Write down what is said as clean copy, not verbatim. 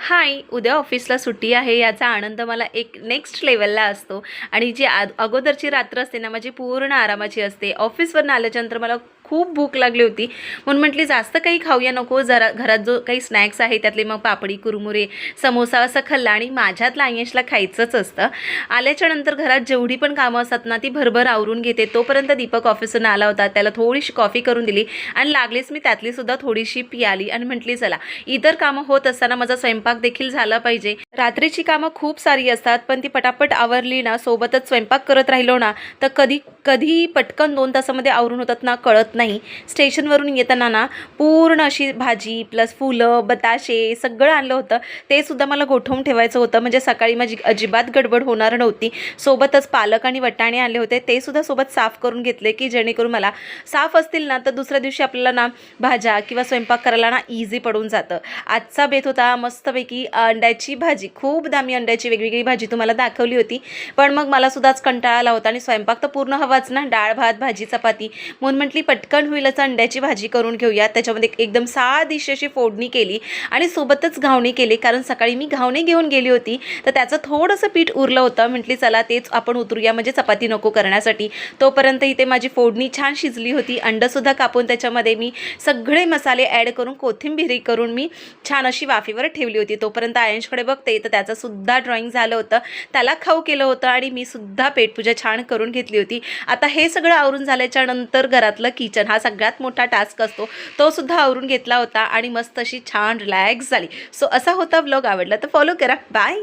हाय, उद्या ऑफिसला सुट्टी आहे याचा आनंद मला एक नेक्स्ट लेवलला असतो आणि जी अगोदरची रात्र असते ना माझी पूर्ण आरामाची असते. ऑफिसवरून आल्याच्यानंतर मला खूप भूक लागली होती म्हणून म्हटली जास्त काही खाऊया नको, जरा घरात जो काही स्नॅक्स आहे त्यातले मग पापडी, कुरमुरे, समोसा असं खाल्ला आणि माझ्यातलं आयशला खायचंच असतं. आल्याच्यानंतर घरात जेवढी पण कामं असतात ना ती भरभर आवरून घेते. तोपर्यंत दीपक ऑफिसवरून आला होता, त्याला थोडीशी कॉफी करून दिली आणि लागलीच मी त्यातली सुद्धा थोडीशी पियाली आणि म्हटली चला इतर कामं होत असताना माझा स्वयंपाक देखील झाला पाहिजे. रात्रीची कामं खूप सारी असतात पण ती पटापट आवरली ना, सोबतच स्वयंपाक करत राहिलो ना तर कधी कधी पटकन 2 तासामध्ये आवरून होतात ना कळत नाही. स्टेशनवरून येताना ना पूर्ण अशी भाजी प्लस फुलं, बताशे सगळं आणलं होतं. ते सुद्धा मला गोठवून ठेवायचं होतं म्हणजे सकाळी माझी अजिबात गडबड होणार नव्हती. सोबतच पालक आणि वटाणे आणले होते, ते सुद्धा सोबत साफ करून घेतले की जेणेकरून मला साफ असतील ना तर दुसऱ्या दिवशी आपल्याला ना भाज्या किंवा स्वयंपाक करायला ना इझी पडून जातं. आजचा बेत होता मस्तपैकी अंड्याची भाजी. खूपदा मी अंड्याची वेगवेगळी भाजी तुम्हाला दाखवली होती, पण मग मला सुद्धाच कंटाळा आला होता आणि स्वयंपाक तर पूर्ण हवाच ना, डाळ भात भाजी चपाती, म्हणून म्हटली पटकन होईल असं अंड्याची भाजी करून घेऊया. त्याच्यामध्ये एकदम साधीशी अशी फोडणी केली आणि सोबतच घावणे केले, कारण सकाळी मी घावणे घेऊन गेली होती तर त्याचं थोडंसं पीठ उरलं होतं. म्हटली चला तेच आपण उतरूया म्हणजे चपाती नको करण्यासाठी. तोपर्यंत इथे माझी फोडणी छान शिजली होती. अंडंसुद्धा कापून त्याच्यामध्ये मी सगळे मसाले ॲड करून कोथिंबीर करून मी छान अशी वाफेवर ठेवली होती. तोपर्यंत आयशकडे बघते तर त्याचं सुद्धा ड्रॉइंग झालं होतं, त्याला खाऊ केलं होतं आणि मी सुद्धा पेटपूजा छान करून घेतली होती. आता हे सगळं आवरून झाल्याच्या नंतर घरातलं किचन हा सगळ्यात मोठा टास्क असतो, तो सुद्धा आवरून घेतला होता आणि मस्त अशी छान रिलॅक्स झाली. सो असा होता व्लॉग. आवडला तर फॉलो करा. बाय.